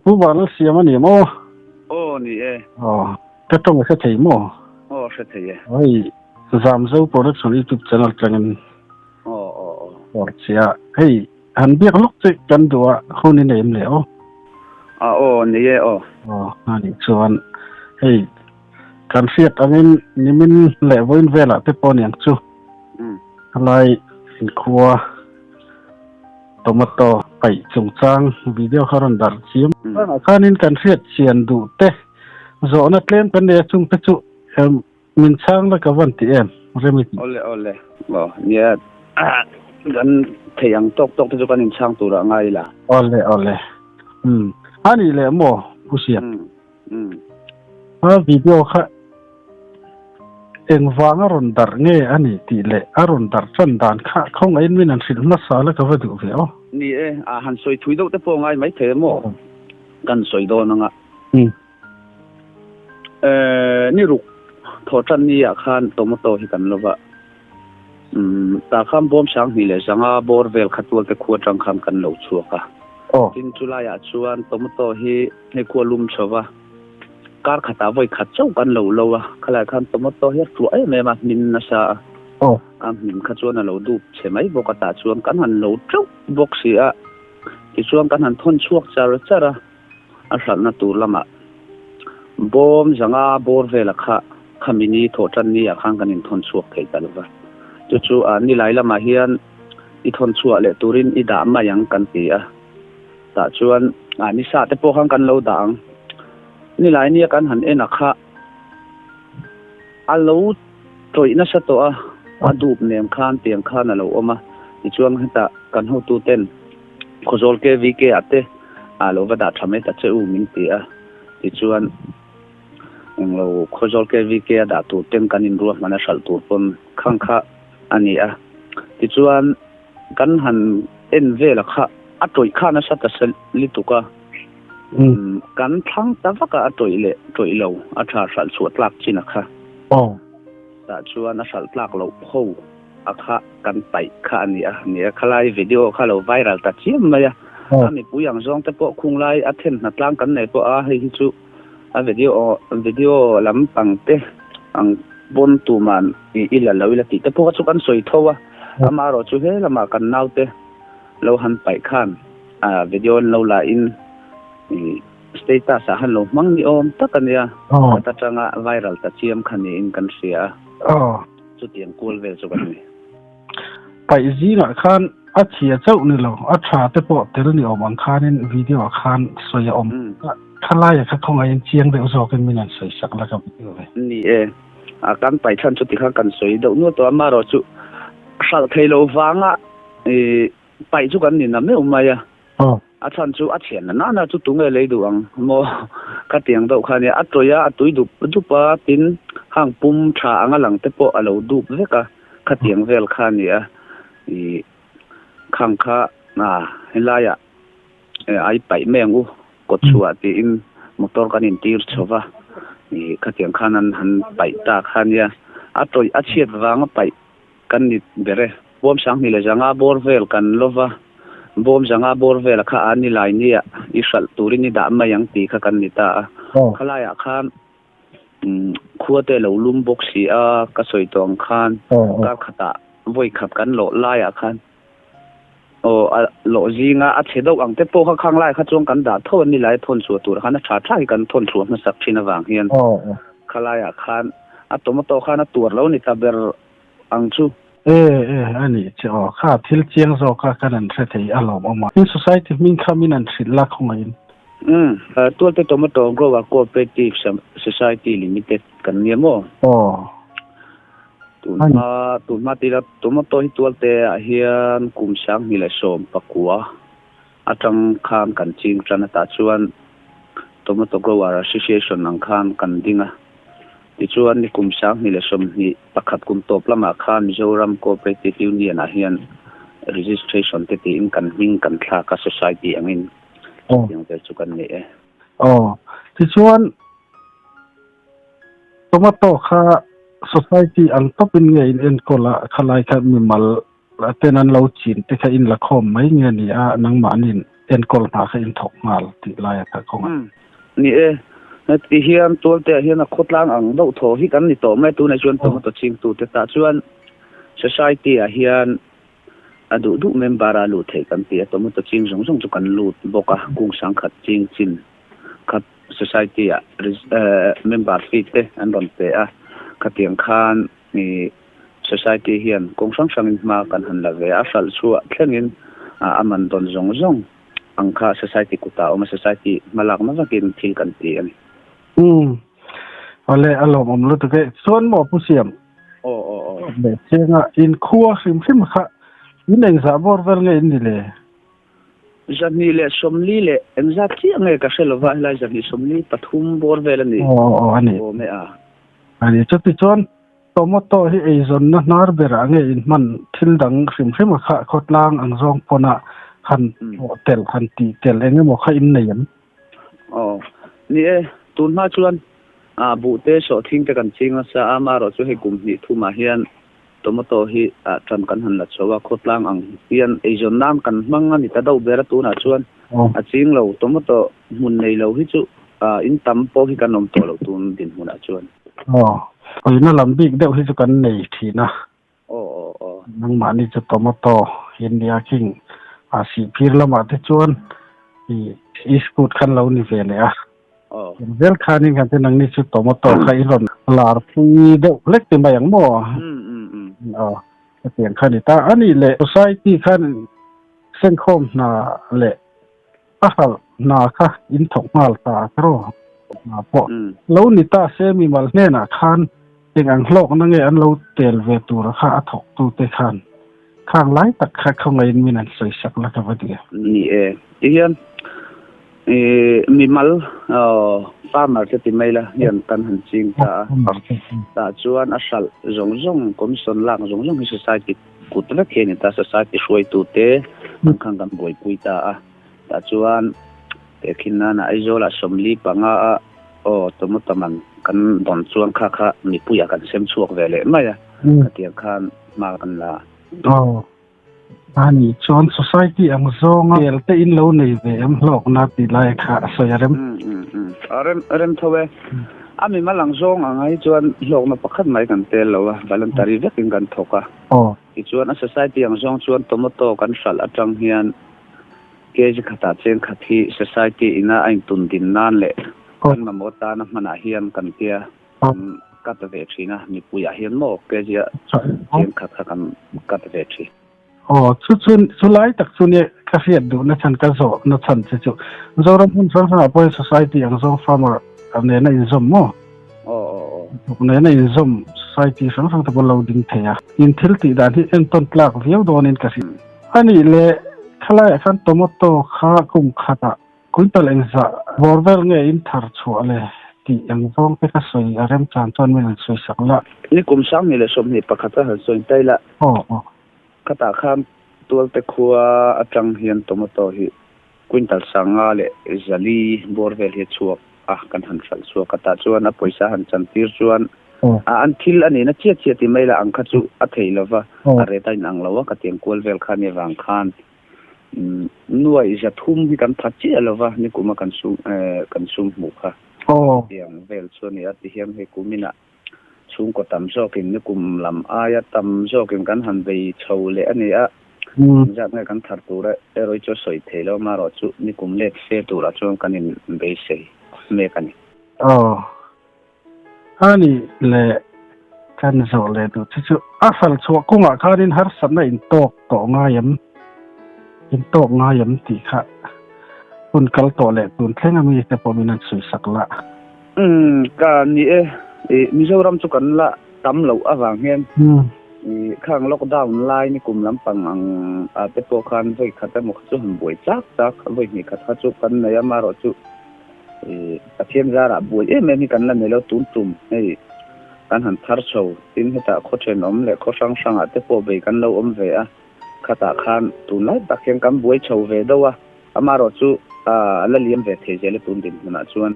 ผู้ว่าแล้วเสียมันนี่มั้งโอ้นี่อ๋อก็ต้องใช้ถี่มั้งโอ้ใช่ที่เฮ้ยสามสิบโปรดักชั่นยูทูบช anel จังกันโอ้โอ้โอ้เสียเฮ้ยหันเบียกลุกจิกันตัวคนนี้เนี่ยมั้งแล้วโอ้นี่อ๋ออันนี้ส่วนเฮ้ยการเสียอันนี้นี่มันเละวันเวลาที่ปนอย่างชูอะไรครัวตัวมาต่อไปส่งสร้างวิดีโอเขารันดัดเสียมข้านินการเสียเชียนดูเตะโซนัดเล่นเป็นเดือดจุงเปจุมินช่างแล้วก็วันที่เริ่มโอเล่บ่เนี่ยกันเที่ยงตกที่จะกันนินช่างตัวละไงล่ะโอเล่อันนี้แหละหมอผู้เสียวิดีโอค่ะเอ็งวางอารมณ์ดาร์เงี้ยอันนี้ตีเละอารมณ์ดาร์จันดานค่ะเขาไงไม่นั่นสินักสาวแล้วก็ว่าดูเสียวนี่หันสวยถุยดอกแต่พวกไงไม่เทมอกันสวยโดนงะนี่ลูกทอจันนี่อาคารโตมาโตที่กันแล้วว่าตาข้ามบ่มช้างนี่เลยสังอาบอร์เวลขัดตัวแต่ขวดจังคำกันเหลาชัวค่ะจินจุลายชวนโตมาโตให้ขวดลุมชัวการขัดเอาไว้ขัดเจ้ากันเหลาขลายคันโตมาโตเฮ็ดตัวแม่มามินนะซามินขัดชวนเหลาดูใช่ไหมบอกตาชวนกันหันเหลาเจ้าบอกเสียที่ชวนกันหันทนช่วงจาระอาศัยนัตุละมาบอมจังอาบอร์เวลค่ะขมินีโทจันนี่อาคารกันอินทนช่วงเกิดกันว่าจู่ๆนี่หลายละมาเฮียนอีทนช่วงเลยตุรินอีดามมายังกันตีตาชวนนี่ซาแต่พวกข้างกันเหลาดังนี่หลายนี่กันหันนะคะอัลโหลตัวอินัสตัวดูบเนียมข้านเตียงข้านอัลโหลออกมาที่ชวนให้ตากันหูตูเต้นโคจรเกวิเกอัตเตอัลโหลว่าดาทำให้ตาเจ้ามินตีที่ชวนเราโคจรเกวิเกดาตูเต้นกันอินรัวมันสัลตูปนข้างข้าอันนี้ที่ชวนกันหันเวลค่ะอัตโตข้านัสตัสลิตุกะกันทั้งแต่ว่าก็ตัวเราอาชาสัลสวดลักจินะคะแต่ชวนสัลลักเราโหอาคากันไปข้านี่ขลายวิดีโอข้าเราไวรัลตัดเชื่อมมาอันนี้ผู้ยังจงแต่พวกคุงไล่อัดเห็นนัดล้างกันในพวกให้ฮิจูวิดีโอลำปังเตะอังบนตัวมันอีหล่าเราติแต่พวกชุกันสวยทัวอามาเราชูเฮละมากันนาวเตะเราหันไปข้านวิดีโอเราละอินสเตตัสฮัลโหลมังนิอมตักันเนี่ยตัดจังไวรัลตัดเชื่อมคันนี้อินกันเสียจุดยังกูลเวลสุกันนี่ไปจีน่ะคันอัดเชียเจ้านี่เราอัดชาเตปอเตลนี่ออกบังคันนี่วิดีโอคันสวยอมข้าไล่ข้าคงยังเชียงเดือดสอกกันไม่นานสวยสักแล้วกับนี่การไปชั้นจุดที่ข้างกันสวยเดี๋ยวนู้ตัวมาเราจุสัตว์เทโลฟังไปจุกันนี่นะไม่อมมาอาจารย์จู่อาเชียนน่ะจู่ตรงเลยดูโมกัดเตียงดอกคันนี้ตัวดูปะตินห่างปุ่มชาหลังเตปอเราดูเล็กกัดเตียงเวลคันนี้ข้างข้าเห็นไรไอไปแมงกดชัวตีอินมอเตอร์กันอินตีร์ชัวกัดเตียงคันนั้นหันไปตาคันนี้ตัวอาเชียนวางไปกันนิดเบรบอมช่างนี่เลยจังบอร์เวลกันลว่าบอมจังบอร์เวลข้าอันนี้ลายนี่อิสระตูรินี่ดามายังตีข้ากันนิตาข้าลายข้าขั้วเตลลุ่มบกสีก็สวยตรงข้านก็ขัดไว้ขับกันโหลลายข้านโหลจีงเฉดอกเตโปข้างลายข้าจงกันดาทนนี่ลายทนสัวตัวข้าน่ะชาใช้กันทนสัวมาสักชินวางเฮียนข้าลายข้านตัวมาโตข้าน่ะตัวแล้วนี่ตาเบลชูอันนี้จะข้าทิลเชียงโซข้ากันเสถียรอารมณ์ออกมา in society มินข้ามินันสิลักของมันตัวเตตัวมาโตก็ว่า cooperative society limited กันเนี่ยมั้งตัวมาตีละตัวมาโตที่ตัวเตเฮียนกุมช่างนี่แหละสมปักกัวอาจังคานกันจริงจันตาชวนตัวมาโตก็ว่า association นังคานกันดิ้งที่ชวนนี่กุมช่างนี่แหละสมนี่ประคับกุมโตปละมาคานมิโซรัม cooperative union เฮียน registration ที่ตีอินกันมิ่งกันคลากับ society อย่างนี้ยังจะจุกันนี่ที่ชวนตัวมาโตข้า society อันต้องเป็นไงอินคนละขลายข้ามีมัลแต่นั้นเราจีนแต่ข้าอินละคมไม่เงี้ยนี่นังหมานิน en kol na kha in thok mal ti lai ka khong ni ti hian tul te hian a khotlang ang do tho hi kan ni to mai tu na chuan to ching tu te ta chuan society a hian adu du member a lu thei kan ti to mo to ching jong jong chu kan lut boka kung sang khat ching chin khat society a member fit te an ron te a khatiang khan ni society hian kung sang sang ma kan han la ve a sal chu thlengin aman don jong jong angkha society kuta oma society malak ma vakin thil kan ti ani ale alom om lu te son mo pu siam be chenga in khuwa sim sim kha in eng za bor ver nge in le jani le somli le engza chi nge ka selova la jani somli pathum bor vel ani ani me a ani chuti chon tomato hi ei zon na nar bera nge in man thil dang sim sim kha khotlang ang zong pona khan hotel khan ti tel enge mo kha in nei am ni tun ma chuan bu te so thing te kan chinga sa ama ro chu he kum ni thuma hian tomato hi tran kan han la chowa khotlang ang hian ei zon nam kan manga ni ta do bera tu na chuan a ching lo tomato mun nei lo hi chu in tam po hi kan nom to lo tun din mun a chuan oi na lambik deuh hi chu kan nei thina nang ma ni chu tomato India king si phir lama te chuan i scoot khan lo ni ve le a vel khanin kan te nang ni chu tomato khai ron lar pui deuh lek te bayang mo tiang khan ta ani le society khan sen khom na le ahal na kha in thok mal ta tro na po lo ni ta se mi mal ne na khan ting ang hlok na nge an lo tel ve tu ra kha thok tu te khan khang lai tak kha không ai min an soi sak la ka vadia ni hian mi mal farmer te ti mai la hian kan han ching ta chuan asal zong zong commission lang zong zong hi society kutla ke ni ta society shoi tu te khang kan boi pui ta chuan te khinna na aizola somli panga tomotaman kan don chuan kha mi puya kan sem chuak vele maya tiang khan ma kan la ani chon society ang zonga el te in lo nei ve am lok na ti lai kha soyarem arem thowe ami malang zong angai chuan lok na pakhat mai kan tel lo voluntary vekin kan thoka ti chuan a society ang zong chuan tomato kan sal atang hian ke ji khata chen khathi society ina ain tun din nan le kan mamota na mana hian kan tia kat ve thina mi puya hian mo ke ji chen khat kan kat ve thi chu lai tak chu ne ka riat du na chan ka zo na chan che chu zoram hun san sa po society ang zo farmer ne na in zom mo ne na in zom society sang sang ta lo ding theya in thil ti da hi en ton tlak viau don in ka si ani le khala khan tomato kha kum khata kuntal engza borvel nge in thar chu ale ti ang zong pe ka soi arem chan chon min soi sakla ni kum sang ni le som ni pakhata han soi taila kata kham tual te khuwa atang hian tomato hi quintal sanga le zali borvel hi chuak kan han sal chuak kata chuan a poisa han chan tir chuan an thil ani na chia ti mai la ang kha chu a theilova a re ta nang lawa ka tiang kol vel khan ni wang khan nuai ja thum hi kan thachi alova ni kuma kan sum mu kha tiang vel chu ni ati hiam he kumina chung ko tam zo kin ni kum lam aya tam zo kin kan han bei chole ani a ja nge kan thar tu ra eroi cho soi thelo ma ro chu ni kum le se tu ra chung kan in bei sei me kan ani le kan zo le tu chu asal chu kunga khanin har samna in tok to nga yam ti kha kun kal to le tun thenga mi te pominan sui sakla ka ni Mizoram chu kan la tam lo awang hen khang lockdown lai ni kum lampang ang te po khan voi khata mo chu han boi chak voi ni khatha chu kan na ya ma ro chu athiam zara boi me ni kan la melo tum kan han thar chho tin heta khochen om le kho sang ate po be kan lo om ve a khata khan tu lai takheng kam boi chho ve dawa ama ro chu la liam ve the je le tun din na chuan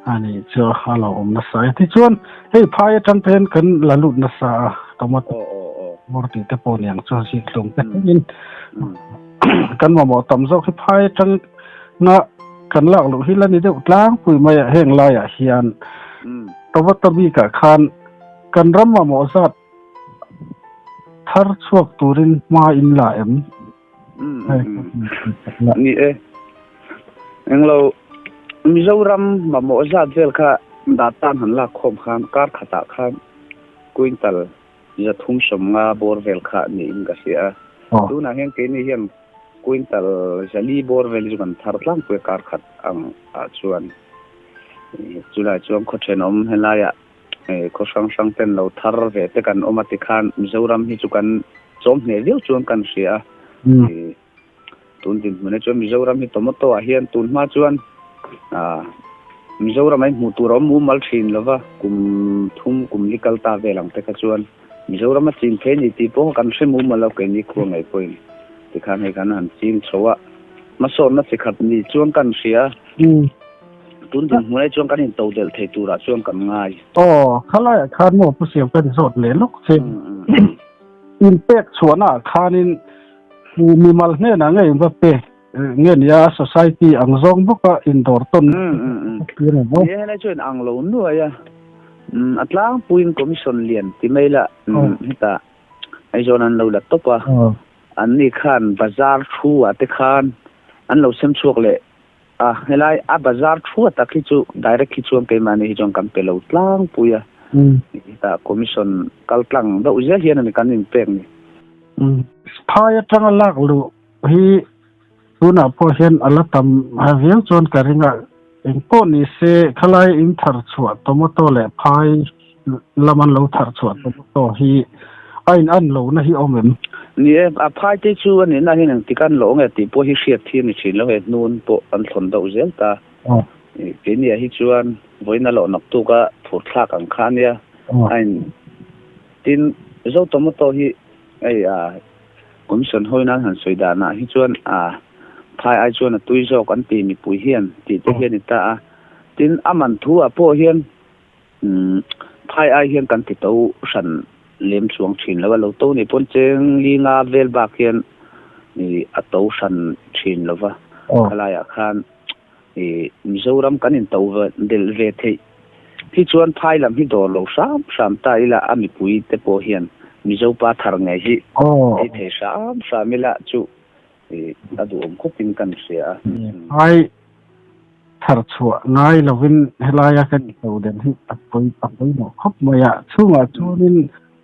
ani chu halo na sai ti chuan hei phai tan pen kan lalut na sa tomat morti te pon yang chu si tlong te in กันมาหมอต่ำซอกให้พายทั้งงะกันหลักหลุฮิลันนี่เดือดล้างปุยมาแห้งลายเฮียนตัววัตบีกะคานกันรำมาหมอสัตทาร์ชวกตูรินมาอินลาเอ็มนี่เองเรามิจารำมาหมอสัตเวลค่ะดาตันหันหลักคมขันการขัดขันกุยตัลจะทุ่มสมงาบอร์เวลค่ะนี่อินกัสเซียดูนะเห็นกินนี่เห็นกุยตัลจะรีบอร์เวลจุกันทาร์ลังกุยการขัดอังชวนจุฬาชวนโคเชนอมเฮลายะโคช่างเป็นเราทาร์เวทกันอมาติคานมิจารำฮิจุกันจอมเนี่ยเดียวชวนกันเสียตุนดินมันชวนมิจารำฮิตโมโตอาเฮียนตุนมาชวนมิจารำไอ้หมู่ตัวเราหมู่มัลชินแล้วว่ากุมทุ่มกุมลิกัลตาเวลังแต่กชวนมิจารำมาจีนเพนี่ตีโป้กันเชื่อมุมมาแล้วกันนี่ควงไอ้ปุ่ยที่ข้างให้กันหันจีนชัวมาสอนนักศึกษานี่ชวนกันเสียตุนดินมันชวนกันหินโตเดลเทตูระชวนกันง่ายข้าไล่คานหมดผู้เสียเป็นสดเลยลูกเซนอินเป็กชวนคานินมีมัลเนี่ยนะไงแบบเปเงี้ยนี่society อังซองบุกอินดอร์ต้นคืออะไรบ้างเนี่ยช่วยอังโลนด้วยอัตลางพูนคอมมิชชั่นเลียนที่ไม่ละนี่ตาไอ้โจนั้นเราละตบว่าอันนี้ขันบาซาร์ชัวแต่ขันอันเราเชื่อมช่วงเลยเฮลัยบาซาร์ชัวแต่คิดจูdirectคิดชวนกันมาในจงกันเป็นเราล้างปุยนี่ตาคอมมิชชั่นกัลตังเราอุจจาระเฮียนในการนิ่งเป็นนี่พายจังลักลูฮีตุน่ะพอเห็นอัลลัตมหาเวียงจนกระริงอ่ะเองก็นี่เสขลายอินทาร์ชัวตัวมโตเลยพายละมันเราทาร์ชัวตัวมโตฮีไอ้อันเรานะฮีอมมนี่พายที่ชัวนี่นะฮีนังติกันหลงไอ้ที่พวกฮีเชียที่นี่ชินแล้วไอ้นูนพวกอันทนดาวเซลตาทีนี้ฮีชวนวันนั้นเราหนักตัวก็ผูกขากันขันเนี่ยไอ้ทีนเจ้าตัวมโตฮีไอ้คอมมิชชั่นห้อยนั้นหันสวยดานะที่ชวนพายไอชวนตุยโจกันตีมีปุยเฮียนตีเฮียนนี่ตาตินอามันทัวพ่อเฮียนพายไอเฮียนกันติโตสันเลี้ยมช่วงชินแล้วว่าเราโตนี่พ้นเจงลีงาเวลบากเฮียนนี่อัตโตสันชินแล้วว่าอะไรอ่ะคันมิโซรัมกันอินโตเวเดลเวทที่ชวนพายลำที่โดนเราสามตายละอามีปุยเตพ่อเฮียนมิโซปาทาร์ไงฮิไอเทสามมิละจูถ้าดูผมคุปินกันเสียไอ้ทาร์ชัวง่ายเราวินเฮลายกันตัวเด่นที่อัปปุยหนอครบมาอ่ะช่วงช่วงนี้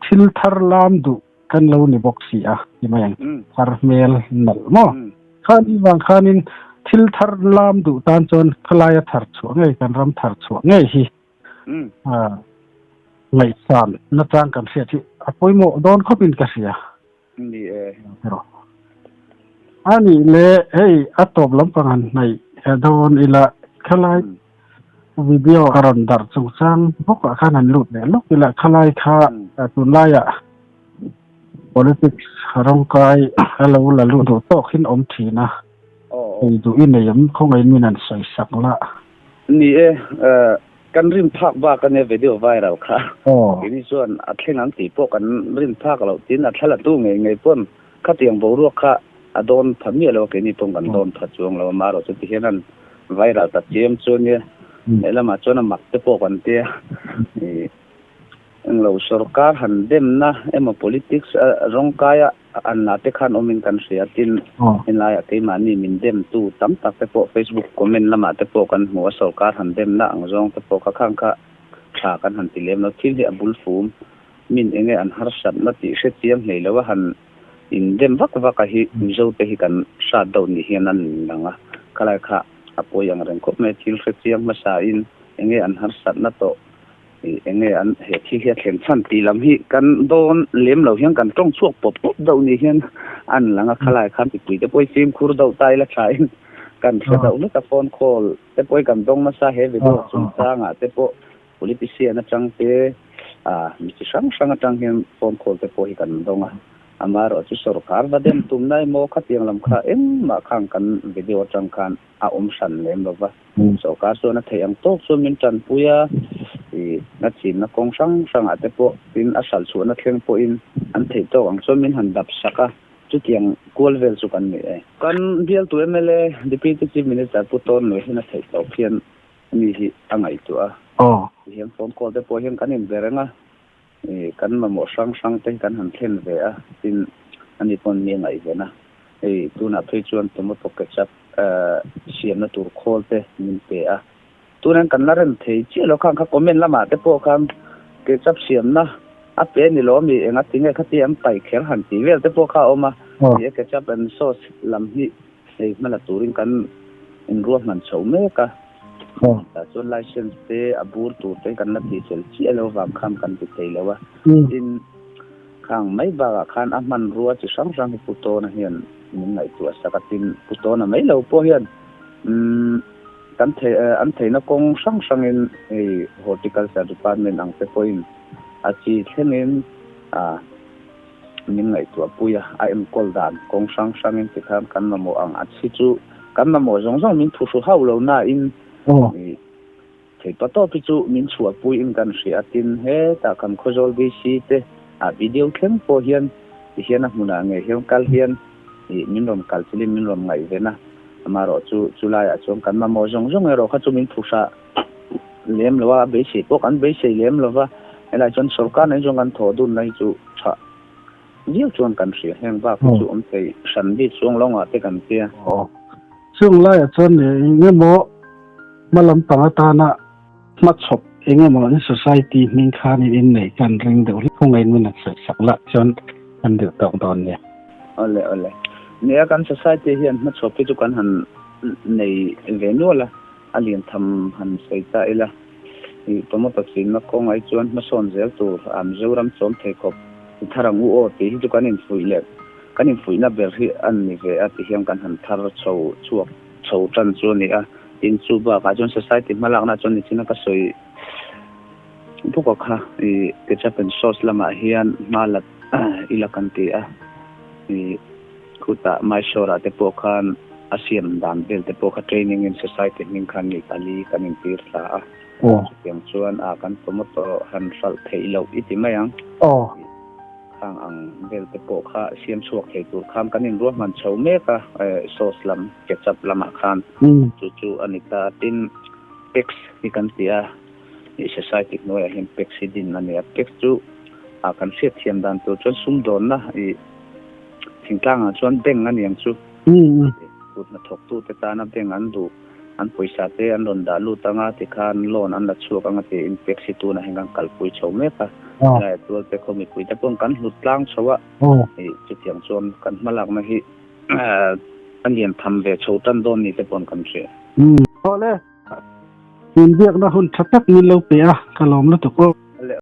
ทิลทาร์ลามดูกันเราในบ็อกซี่อ่ะที่มาอย่างทาร์เมลนั่นมั้งข้านี่บางข้านี่ทิลทาร์ลามดูตอนจนขลายทาร์ชัวง่ายกันรำทาร์ชัวง่ายฮีไม่ซ้ำนัดจ้างกันเสียที่อัปปุยโมโดนเขาปินกันเสียนี่อันนี้เลยเฮ้ยอัตบลำพังในโดนอีละขลายวิดีโอการันดัดสงสารพวกข้านันหลุดเนี่ยลูกอีละขลายข้าตุนไล่อะpolitics ร่างกายเราละลุดโตขึ้นอมทีนะดูอินเนี่ยยังคงไอ้มีนั่นใส่สักละนี่กันริมภาคว่ากันในวิดีโอไวรัลค่ะทีนี้ส่วนอัดเล่นนั้นตีพวกกันริมภาคเราจีนอัดละตู้ไงป้นข้าเตียงบรัวค่ะโดนทำเนี่ยเราแค่นี้ตรงกันโดนผัดจวงเรามาเราจะที่เห็นนั้นไวรัลตัดเจียมส่วนเนี่ยแล้วมาส่วนนั้นมักจะพวกกันเตี้ยเราสุรการหันเด่มนะมา politics ร่างกายอันนั้นที่ขันอมินกันเสียตินเห็นไรที่มันนี่มินเด่มตู้ตั้มตักแต่พวก Facebook คอมเมนต์ละมาแต่พวกกันหัวสุรการหันเด่มนะอังจงแต่พวกข้างข้าฉากันหันติเลี้ยมเราทิ้งที่บุลฟูมมินเองอันฮาร์สันนัดที่เสียเจียมเลยแล้วว่าหันอินเดมวักฮิมิโซเตฮิกันชาดาวนี่เฮียนั่นดังอ่ะก็เลยค่ะอพยังเรื่องคบไม่ทิลเสียมาสาอินเองอันฮัสสัตนัตโตเองอันเหตุที่เห็นฟันตีลำฮิกันโดนเลี้ยมเหล่าเฮียกันต้องช่วงปบดาวนี่เฮียนอันหลังก็เลยค่ะที่ปุยจะไปฟิล์มคูร์ดาวตายละใช่กันเสดาวนึกกับโฟนคอลแต่ไปกันต้องมาสาเหตุดูสงสารอ่ะแต่พวก politician นะจังเตมีช่างจังเฮียนโฟนคอลแต่ไปกันต้องอ่ะamaro chu sarkar badem tumnai mo khatiang lam kha ma khang kan video tang khan san lem bawa sarkar so na thayang tok so min chan puya na chin na kong sang ate po tin asal chu na thleng po in an thei to ang so min han dap saka chu tiang kual vel chu kan ni kan bial tu MLA deputy chief minister puton no hina thei to khian ni hi angai tu a hian phone call te po hian kan in berenga kan ma mo sang te kan han thlen ve a tin ani pon mi ngai ve na tu na thei chuan tumo to ke chap siam na tur khol te min pe a tu nan kan la ren thei chi lo khang kha comment lama te po khang ke chap siam na a pe ni lo mi enga tinge khati am pai kher han ti vel te po kha oma ye ke chap an sos lam hi ei mala turin kan in ruam man chau me ka ta chon license te abur tu te kan na ti sel chi alo wam kham kan ti te lewa in khang mai ba khan a man ruwa chi sang sang pu to na hian min ngai tu sakatin pu to na mai lo po hian kan the an the na kong sang in horticulture department ang te point a chi thenin min ngai tu puya I am called dan kong sang in ti kham kan ma mo ang a chi chu kan ma mo jong min thu su hau lo na in thei pa to pi chu min chua pui in kan ria tin he ta kan khojol bi si te a video khem po hian hian a hmuna nge hian kal hian min rom kal chili min rom ngai ve na amaro chu chulai a chong kan ma mo jong ero kha chu min thu sa lem lowa be si pok an be si lem lowa ela chon sarkar nei jong an tho dun nai chu tha diu chon kan ria heng ba chu om thei san bi chung longa te kan tia chung lai a chon nge mo malam pangatana matchop enge mo in society min khani in nei kan ring de khong ein min sakla chon an de tong don ne ole ne kan society hian matchop chu kan han nei venula alien tham han seita ila i tomo taksin na kong ai chuan ma son zel tur am zoram chom thei khop tharang u o ti chu kan in fuile kan in fuina ber hi an ni ve a ti hiam kan han thar chou chuak chou tan chu ni a in chu ba ka jon society malak na chon ni china ka soi buka kha ke chapen sos lama hian malat ila kan ti a khuta mai shora te po khan asiam dan bel te po kha training in society ning khan ni kali kan in pir la yang chuan a kan promoto han sal thei lo iti mayang khang ang bel te po kha siam chuak thei tur kham kan in ruam man chho me ka sos lam ke chap lama khan chu anita tin pex ni kan tia ni society no ya him pex din na ne pex chu a kan se thiam dan tu chon sum don na thingtang a chon beng an yang chu put na thok tu te ta na beng an du an poisa te an lon da lu tanga ti khan lon an la chuak anga te in pex tu na hengang kal pui chho me ka lai tu te komi pui te pon kan lut lang chowa chu thiam chon kan malak na hi an yen tham ve chho tan don ni te pon kan che ole in biak na hun thatak min lo pe a kalom la to ko